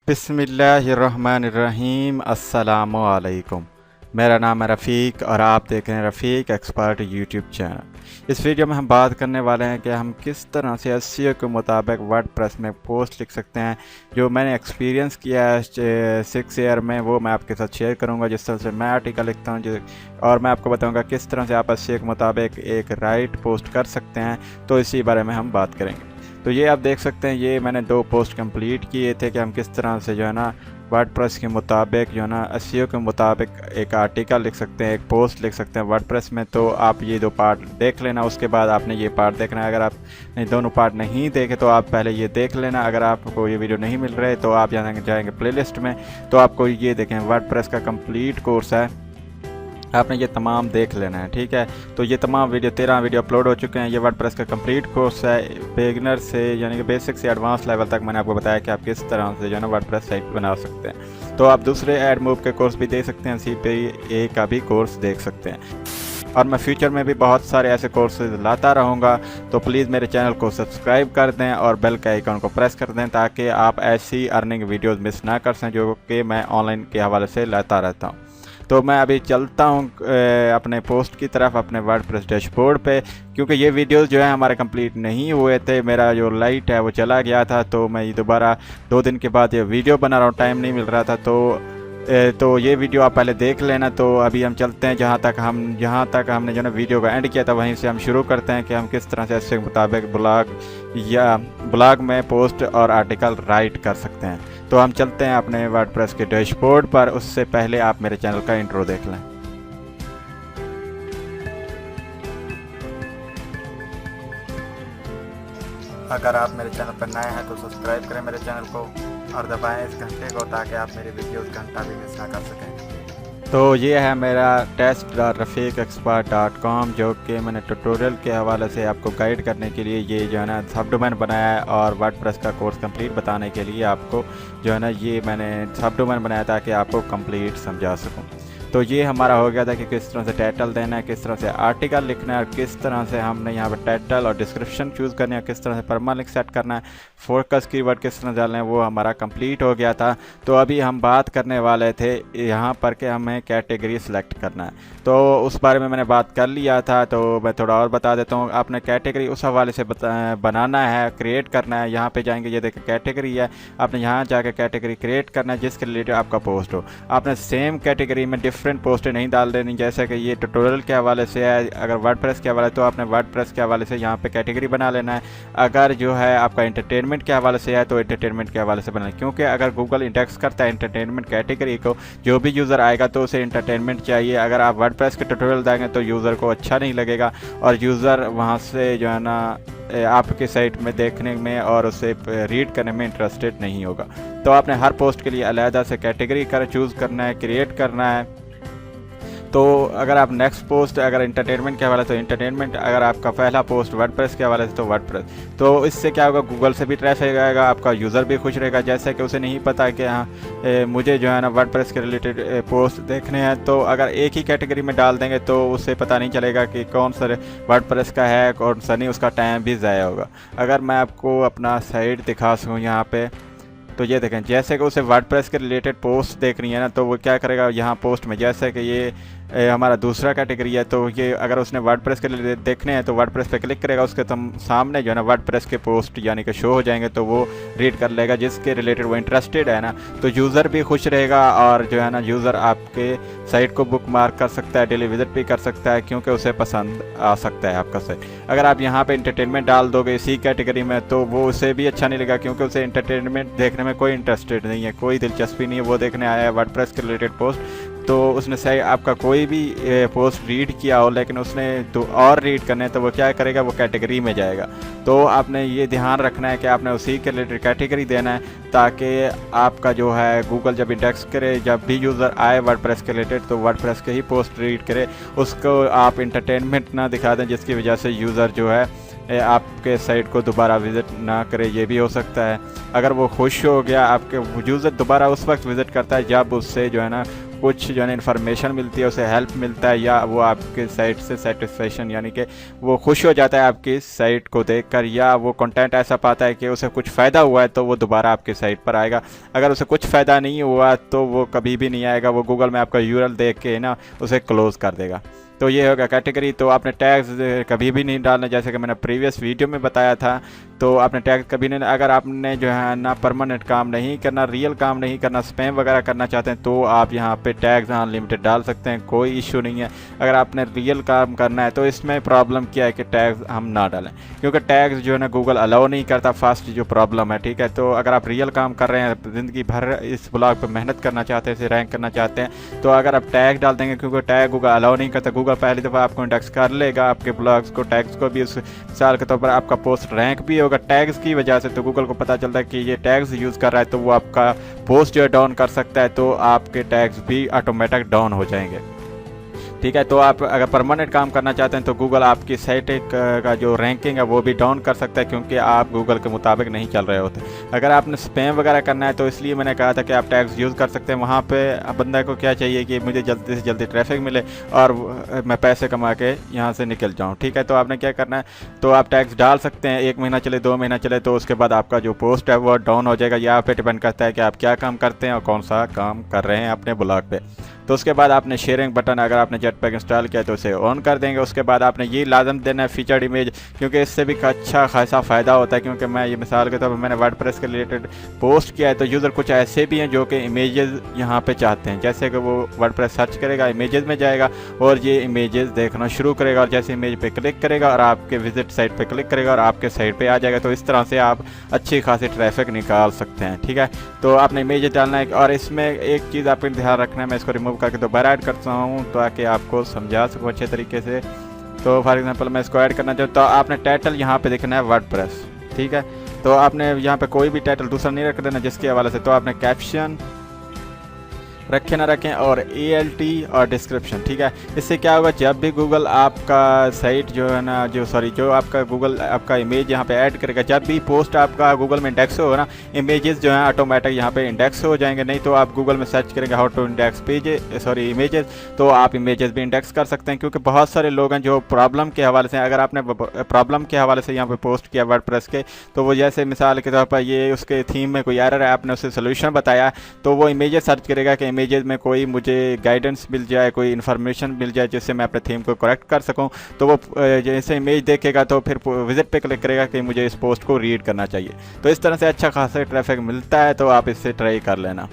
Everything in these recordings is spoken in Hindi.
बिस्मिल्लाहिर्रहमानिर्रहीम अस्सलामुअलैकुम। मेरा नाम है रफ़ीक और आप देख रहे हैं रफ़ीक एक्सपर्ट यूट्यूब चैनल। इस वीडियो में हम बात करने वाले हैं कि हम किस तरह से एसईओ के मुताबिक वर्डप्रेस में पोस्ट लिख सकते हैं। जो मैंने एक्सपीरियंस किया है 6 ईयर में, वो मैं आपके साथ शेयर करूंगा। जिस तरह से मैं आर्टिकल लिखता हूं और मैं आपको बताऊंगा किस तरह से आप एसईओ के मुताबिक एक राइट पोस्ट कर सकते हैं। तो इसी बारे में हम बात करेंगे। तो ये आप देख सकते हैं, ये मैंने 2 पोस्ट कंप्लीट किए थे कि हम किस तरह से जो है ना वर्डप्रेस के मुताबिक जो है ना एसईओ के मुताबिक एक आर्टिकल लिख सकते हैं, एक पोस्ट लिख सकते हैं वर्डप्रेस में। तो आप ये 2 पार्ट देख लेना, उसके बाद आपने ये पार्ट देखना है। अगर आप दोनों पार्ट नहीं देखे तो आप पहले ये देख लेना। अगर आपको ये वीडियो नहीं मिल रहे तो आप यहाँ जाएंगे प्लेलिस्ट में, तो आपको ये देखें वर्डप्रेस का कंप्लीट कोर्स है, आपने ये तमाम देख लेना है। ठीक है, तो ये तमाम वीडियो 13 वीडियो अपलोड हो चुके हैं। ये वर्डप्रेस का कंप्लीट कोर्स है, बिगिनर से यानी कि बेसिक से एडवांस लेवल तक मैंने आपको बताया कि आप किस तरह से जो है ना वर्डप्रेस साइट बना सकते हैं। तो आप दूसरे एडमूव के कोर्स भी देख सकते हैं, CPA का भी कोर्स देख सकते हैं। और मैं फ्यूचर में भी बहुत सारे ऐसे कोर्सेज लाता रहूँगा। तो प्लीज़ मेरे चैनल को सब्सक्राइब कर दें और बेल के आइकन को प्रेस कर दें ताकि आप ऐसी अर्निंग वीडियोज़ मिस ना कर सकें जो कि मैं ऑनलाइन के हवाले से लाता रहता हूँ। तो मैं अभी चलता हूँ अपने पोस्ट की तरफ, अपने वर्डप्रेस डैशबोर्ड पे, क्योंकि ये वीडियोस जो है हमारे कंप्लीट नहीं हुए थे। मेरा जो लाइट है वो चला गया था, तो मैं दोबारा 2 दिन के बाद ये वीडियो बना रहा हूँ, टाइम नहीं मिल रहा था। तो ये वीडियो आप पहले देख लेना। तो अभी हम चलते हैं जहाँ तक हमने जो ना वीडियो का एंड किया था वहीं से हम शुरू करते हैं कि हम किस तरह से इसके मुताबिक ब्लॉग में पोस्ट और आर्टिकल राइट कर सकते हैं। तो हम चलते हैं अपने वर्डप्रेस के डैशबोर्ड पर। उससे पहले आप मेरे चैनल का इंट्रो देख लें। अगर आप मेरे चैनल पर नए हैं तो सब्सक्राइब करें मेरे चैनल को और दबाएं इस घंटे को ताकि आप मेरी वीडियोस घंटा भी मिस ना कर सकें। तो ये है मेरा test.rafiqexpert.com, जो कि मैंने ट्यूटोरियल के हवाले से आपको गाइड करने के लिए ये जो है ना सब डोमेन बनाया है, और वर्डप्रेस का कोर्स कंप्लीट बताने के लिए आपको जो है ना ये मैंने सब डोमेन बनाया ताकि आपको कंप्लीट समझा सकूं। तो ये हमारा हो गया था कि किस तरह से टाइटल देना है, किस तरह से आर्टिकल लिखना है, और किस तरह से हमने यहाँ पर टाइटल और डिस्क्रिप्शन चूज़ करना है, किस तरह से परमालिंक सेट करना है, फोकस कीवर्ड किस तरह डालना है, वो हमारा कंप्लीट हो गया था। तो अभी हम बात करने वाले थे यहाँ पर कि हमें कैटेगरी सेलेक्ट करना है। तो उस बारे में मैंने बात कर लिया था, तो मैं थोड़ा और बता देता हूँ। आपने कैटेगरी उस हवाले से बनाना है, क्रिएट करना है। यहाँ पे जाएंगे, ये देखिए कैटेगरी है, आपने यहाँ जाकर कैटेगरी क्रिएट करना है जिसके रिलेटेड आपका पोस्ट हो। आपने सेम कैटेगरी में डिफरेंट पोस्टें नहीं डाल देनी, जैसे कि ये ट्यूटोरियल के हवाले से है। अगर वर्डप्रेस के हवाले तो आपने वर्डप्रेस के हवाले से यहाँ पे कैटेगरी बना लेना है। अगर जो है आपका एंटरटेनमेंट के हवाले से है तो एंटरटेनमेंट के हवाले से बनाना है, क्योंकि अगर गूगल इंडेक्स करता है एंटरटेनमेंट कैटेगरी को, जो भी यूज़र आएगा तो उसे एंटरटेनमेंट चाहिए। अगर आप वर्डप्रेस के ट्यूटोरियल देंगे तो यूज़र को अच्छा नहीं लगेगा और यूज़र वहाँ से जो है ना आपके साइट में देखने में और उसे रीड करने में इंटरेस्टेड नहीं होगा। तो आपने हर पोस्ट के लिए अलहदा से कैटेगरी चूज़ करना है, क्रिएट करना है। तो अगर आप नेक्स्ट पोस्ट अगर एंटरटेनमेंट के हवाले तो एंटरटेनमेंट, अगर आपका पहला पोस्ट वर्डप्रेस के हवाले से तो वर्डप्रेस। तो इससे क्या होगा, गूगल से भी ट्रैफिक आएगा, आपका यूज़र भी खुश रहेगा। जैसे कि उसे नहीं पता कि हाँ मुझे जो है ना वर्डप्रेस के रिलेटेड पोस्ट देखने हैं, तो अगर एक ही कैटेगरी में डाल देंगे तो उसे पता नहीं चलेगा कि कौन सा वर्डप्रेस का है कौन सा नहीं, उसका टाइम भी ज़ाया होगा। अगर मैं आपको अपना साइट दिखा सकूँ यहाँ पे, तो ये देखें, जैसे कि उसे वर्डप्रेस के रिलेटेड पोस्ट देखनी है ना, तो वो क्या करेगा यहाँ पोस्ट में, जैसे कि ये हमारा दूसरा कैटेगरी है, तो ये अगर उसने वर्डप्रेस के लिए देखने हैं तो वर्डप्रेस पे क्लिक करेगा, उसके सामने जो है ना वर्डप्रेस के पोस्ट यानी कि शो हो जाएंगे, तो वो रीड कर लेगा जिसके रिलेटेड वो इंटरेस्टेड है ना। तो यूज़र भी खुश रहेगा और जो है ना यूज़र आपके साइट को बुक मार्क कर सकता है, डेली विजिट भी कर सकता है, क्योंकि उसे पसंद आ सकता है आपका साइट। अगर आप यहाँ पर एंटरटेनमेंट डाल दोगे इसी कैटेगरी में तो वो उसे भी अच्छा नहीं लगेगा, क्योंकि उसे एंटरटेनमेंट देखने में कोई इंटरेस्टेड नहीं है, कोई दिलचस्पी नहीं है, वो देखने आया है वर्डप्रेस के रिलेटेड पोस्ट। तो उसने सही आपका कोई भी पोस्ट रीड किया हो लेकिन उसने तो और रीड करने हैं, तो वो क्या करेगा, वो कैटेगरी में जाएगा। तो आपने ये ध्यान रखना है कि आपने उसी के रिलेटेड कैटेगरी देना है, ताकि आपका जो है गूगल जब इंडेक्स करे, जब भी यूज़र आए वर्डप्रेस के रिलेटेड तो वर्डप्रेस के ही पोस्ट रीड करे, उसको आप एंटरटेनमेंट ना दिखा दें जिसकी वजह से यूज़र जो है आपके साइट को दोबारा विज़िट ना करे, ये भी हो सकता है। अगर वो खुश हो गया, आपके यूज़र दोबारा उस वक्त विज़िट करता है जब उससे जो है ना कुछ जो है इन्फॉर्मेशन मिलती है, उसे हेल्प मिलता है, या वो आपके साइट से सेटिस्फेक्शन यानी कि वो खुश हो जाता है आपकी साइट को देखकर, या वो कंटेंट ऐसा पाता है कि उसे कुछ फ़ायदा हुआ है तो वो दोबारा आपकी साइट पर आएगा। अगर उसे कुछ फ़ायदा नहीं हुआ तो वो कभी भी नहीं आएगा, वो गूगल में आपका यूआरएल देख के ना उसे क्लोज़ कर देगा। तो ये होगा कैटेगरी। तो आपने टैग्स कभी भी नहीं डालना, जैसे कि मैंने प्रीवियस वीडियो में बताया था। तो आपने टैग कभी नहीं, अगर आपने जो है ना परमानेंट काम नहीं करना, रियल काम नहीं करना, स्पैम वगैरह करना चाहते हैं तो आप यहाँ पे टैग्स अनलिमिटेड डाल सकते हैं, कोई इशू नहीं है। अगर आपने रियल काम करना है तो इसमें प्रॉब्लम क्या है कि टैग्स हम ना डालें, क्योंकि टैग्स जो है ना गूगल अलाउ नहीं करता, फास्ट जो प्रॉब्लम है। ठीक है, तो अगर आप रियल काम कर रहे हैं, ज़िंदगी भर इस ब्लॉग पर मेहनत करना चाहते हैं, इसे रैंक करना चाहते हैं, तो अगर आप टैग डाल देंगे, क्योंकि टैग गूगल अलाउ नहीं करता, गूगल पहली दफ़ा आपको इंडेक्स कर लेगा, आपके ब्लॉग्स को, टैग्स को भी। उस मिसाल के तौर पर आपका पोस्ट रैंक भी होगा टैग्स की वजह से। तो गूगल को पता चलता है कि ये टैग्स यूज़ कर रहा है, तो वो आपका पोस्ट जो है डाउन कर सकता है, तो आपके टैग्स भी ऑटोमेटिक डाउन हो जाएंगे। ठीक है, तो आप अगर परमानेंट काम करना चाहते हैं तो गूगल आपकी साइट का जो रैंकिंग है वो भी डाउन कर सकता है, क्योंकि आप गूगल के मुताबिक नहीं चल रहे होते। अगर आपने स्पैम वगैरह करना है तो इसलिए मैंने कहा था कि आप टैग्स यूज़ कर सकते हैं। वहाँ पे बंदा को क्या चाहिए कि मुझे जल्दी से जल्दी ट्रैफिक मिले और मैं पैसे कमा के यहाँ से निकल जाऊँ। ठीक है, तो आपने क्या करना है, तो आप टैग्स डाल सकते हैं। 1 महीना चले, 2 महीना चले, तो उसके बाद आपका जो पोस्ट है वो डाउन हो जाएगा। यह आप पे डिपेंड करता है कि आप क्या काम करते हैं और कौन सा काम कर रहे हैं अपने ब्लॉग पे। तो उसके बाद आपने शेयरिंग बटन, अगर आपने जेटपैक इंस्टॉल किया तो उसे ऑन कर देंगे। उसके बाद आपने ये लाजम देना है फीचर्ड इमेज, क्योंकि इससे भी अच्छा खासा फ़ायदा होता है। क्योंकि मैं ये मिसाल के तौर पर मैंने वर्डप्रेस के रिलेटेड पोस्ट किया है, तो यूज़र कुछ ऐसे भी हैं जो कि इमेजेस यहाँ पे चाहते हैं। जैसे कि वो वर्डप्रेस सर्च करेगा, इमेजेस में जाएगा और ये इमेजेस देखना शुरू करेगा, और जैसे इमेज पे क्लिक करेगा और आपके विजिट साइट पे क्लिक करेगा और आपके साइट पे आ जाएगा। तो इस तरह से आप अच्छी खासी ट्रैफिक निकाल सकते हैं। ठीक है, तो आपने इमेजेस डालना है, और इसमें एक चीज़ आपको ध्यान रखना है, मैं इसको रिमूव करके दोबारा ऐड करता हूँ ताकि आपको समझा सकूँ अच्छे तरीके से। तो फॉर एग्जांपल मैं इसको ऐड करना चाहूँ, तो आपने टाइटल यहाँ पे देखना है वर्डप्रेस। ठीक है, तो आपने यहाँ पे कोई भी टाइटल दूसरा नहीं रख देना जिसके हवाले से। तो आपने कैप्शन रखें ना रखें और ALT और डिस्क्रिप्शन। ठीक है, इससे क्या होगा, जब भी गूगल आपका साइट जो है ना जो आपका गूगल आपका इमेज यहाँ पे ऐड करेगा, जब भी पोस्ट आपका गूगल में इंडेक्स होगा ना, इमेजेस जो हैं ऑटोमेटिक यहाँ पे इंडेक्स हो जाएंगे। नहीं तो आप गूगल में सर्च करेंगे हाउ टू इंडेक्स इमेजेस, तो आप इमेजेस भी इंडेक्स कर सकते हैं। क्योंकि बहुत सारे लोग हैं जो प्रॉब्लम के हवाले से, अगर आपने प्रॉब्लम के हवाले से यहाँ पे पोस्ट किया वर्डप्रेस के, तो वो जैसे मिसाल के तौर पर ये उसके थीम में कोई एरर है, आपने उसे सोल्यूशन बताया, तो वो इमेजेस सर्च करेगा कि इमेजेस में कोई मुझे गाइडेंस मिल जाए, कोई इन्फॉर्मेशन मिल जाए जिससे मैं अपने थीम को करेक्ट कर सकूं। तो वो जैसे इमेज देखेगा तो फिर विजिट पे क्लिक करेगा कि मुझे इस पोस्ट को रीड करना चाहिए। तो इस तरह से अच्छा खासा ट्रैफिक मिलता है, तो आप इससे ट्राई कर लेना।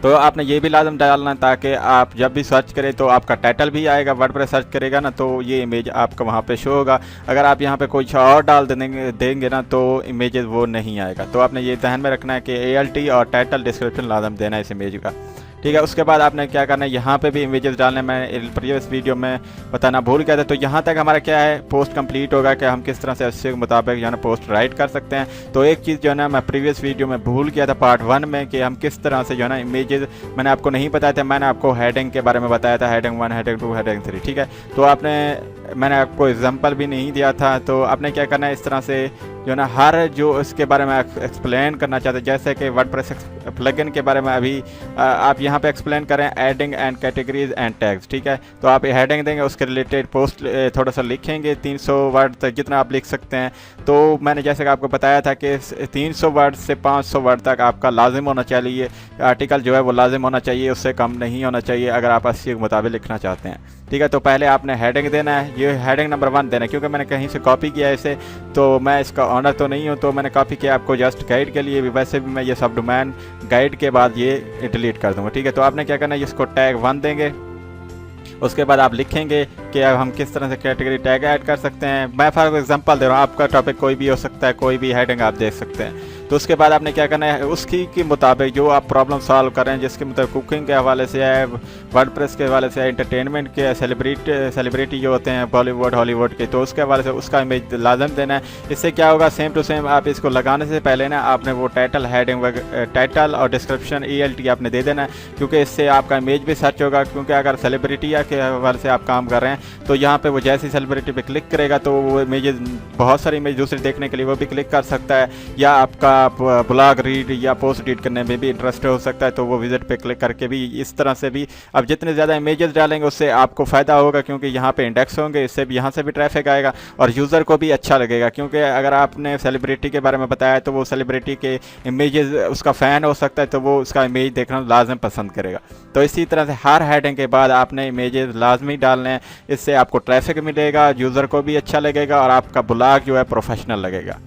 तो आपने ये भी लाजम डालना ताकि आप जब भी सर्च करें तो आपका टाइटल भी आएगा, वर्डप्रेस सर्च करेगा ना तो ये इमेज आपका वहाँ पे शो होगा। अगर आप यहाँ पे कुछ और डाल देंगे ना तो इमेजेस वो नहीं आएगा। तो आपने ये ध्यान में रखना है कि ALT और टाइटल डिस्क्रिप्शन लाजम देना है इस इमेज का। ठीक है, उसके बाद आपने क्या करना है, यहाँ पे भी इमेजेस डालने में प्रीवियस वीडियो में बताना भूल गया था। तो यहाँ तक हमारा क्या है, पोस्ट कंप्लीट होगा कि हम किस तरह से उसके मुताबिक जो है पोस्ट राइट कर सकते हैं। तो एक चीज़ जो है ना मैं प्रीवियस वीडियो में भूल गया था पार्ट 1 में, कि हम किस तरह से जो है ना इमेजेस, मैंने आपको नहीं बताया था, मैंने आपको हेडिंग के बारे में बताया था, हेडिंग 1, हेडिंग 2, हेडिंग 3। ठीक है, तो मैंने आपको एग्जाम्पल भी नहीं दिया था। तो आपने क्या करना है, इस तरह से जो ना हर जो इसके बारे में एक्सप्लेन करना चाहते हैं, जैसे कि वर्डप्रेस प्लगइन के बारे में अभी आप यहाँ पे एक्सप्लेन करें adding and categories and tags. ठीक है, तो आप हेडिंग देंगे, उसके रिलेटेड पोस्ट थोड़ा सा लिखेंगे, 300 वर्ड तक जितना आप लिख सकते हैं। तो मैंने जैसे कि आपको बताया था कि 300 वर्ड से 500 वर्ड तक आपका लाजिम होना चाहिए, आर्टिकल जो है वो लाजिम होना चाहिए, उससे कम नहीं होना चाहिए अगर आप 80 के मुताबिक लिखना चाहते हैं। ठीक है, तो पहले आपने हेडिंग देना है, ये हेडिंग नंबर 1 देना है, क्योंकि मैंने कहीं से कॉपी किया है इसे, तो मैं इसका ऑनर तो नहीं हूँ, तो मैंने कॉपी किया आपको जस्ट गाइड के लिए। वैसे भी मैं ये सब डोमेन गाइड के बाद ये डिलीट कर दूँगा। ठीक है, तो आपने क्या करना है, इसको टैग 1 देंगे। उसके बाद आप लिखेंगे कि अब हम किस तरह से कैटेगरी टैग ऐड कर सकते हैं। मैं फॉर एग्जांपल दे रहा हूँ, आपका टॉपिक कोई भी हो सकता है, कोई भी हेडिंग आप देख सकते हैं। तो उसके बाद आपने क्या करना है, उसकी के मुताबिक जो आप प्रॉब्लम सॉल्व कर रहे हैं, जिसके मुताबिक कुकिंग के हवाले से है, वर्डप्रेस के हवाले से है, एंटरटेनमेंट के, सेलिब्रिटी जो होते हैं बॉलीवुड हॉलीवुड के, तो उसके हवाले से उसका इमेज लाजम देना है। इससे क्या होगा, सेम टू सेम आप इसको लगाने से पहले ना आपने वो टाइटल, हेडिंग, टाइटल और डिस्क्रिप्शन ALT आपने दे देना है, क्योंकि इससे आपका इमेज भी सर्च होगा। क्योंकि अगर सेलिब्रिटी के हवाले से आप काम कर रहे हैं तो यहाँ पे वो जैसी सेलिब्रिटी पे क्लिक करेगा तो वो इमेज, बहुत सारी इमेज दूसरे देखने के लिए वो भी क्लिक कर सकता है, या आपका आप ब्लॉग रीड या पोस्ट रीड करने में भी इंटरेस्ट हो सकता है, तो वो विजिट पे क्लिक करके भी इस तरह से भी अब जितने ज़्यादा इमेजेस डालेंगे उससे आपको फ़ायदा होगा, क्योंकि यहाँ पे इंडेक्स होंगे, इससे भी यहाँ से भी ट्रैफिक आएगा और यूज़र को भी अच्छा लगेगा। क्योंकि अगर आपने सेलिब्रिटी के बारे में बताया तो वो सेलिब्रिटी के इमेजेस उसका फ़ैन हो सकता है, तो वो उसका इमेज देखना लाजम पसंद करेगा। तो इसी तरह से हर हेडिंग के बाद आपने इमेजेस लाजमी डालने हैं, इससे आपको ट्रैफिक मिलेगा, यूज़र को भी अच्छा लगेगा और आपका ब्लॉग जो है प्रोफेशनल लगेगा।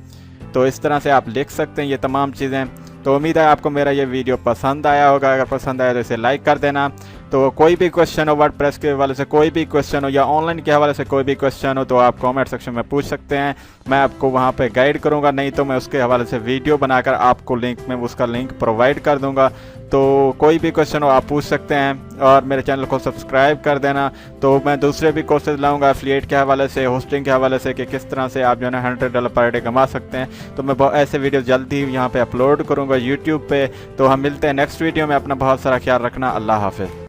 तो इस तरह से आप लिख सकते हैं ये तमाम चीज़ें। तो उम्मीद है आपको मेरा ये वीडियो पसंद आया होगा। अगर पसंद आया तो इसे लाइक कर देना। तो कोई भी क्वेश्चन हो वर्डप्रेस के हवाले से, कोई भी क्वेश्चन हो या ऑनलाइन के हवाले से कोई भी क्वेश्चन हो, तो आप कमेंट सेक्शन में पूछ सकते हैं। मैं आपको वहाँ पे गाइड करूँगा, नहीं तो मैं उसके हवाले से वीडियो बनाकर आपको उसका लिंक प्रोवाइड कर दूँगा। तो कोई भी क्वेश्चन हो आप पूछ सकते हैं और मेरे चैनल को सब्सक्राइब कर देना। तो मैं दूसरे भी कोर्सेज लाऊंगा एफिलिएट के हवाले से, होस्टिंग के हवाले से, कि किस तरह से आप जो है ना $100 पर डे कमा सकते हैं। तो मैं ऐसे वीडियो जल्दी ही यहाँ पे अपलोड करूँगा यूट्यूब पे। तो हम मिलते हैं नेक्स्ट वीडियो में। अपना बहुत सारा ख्याल रखना। अल्लाह हाफिज़।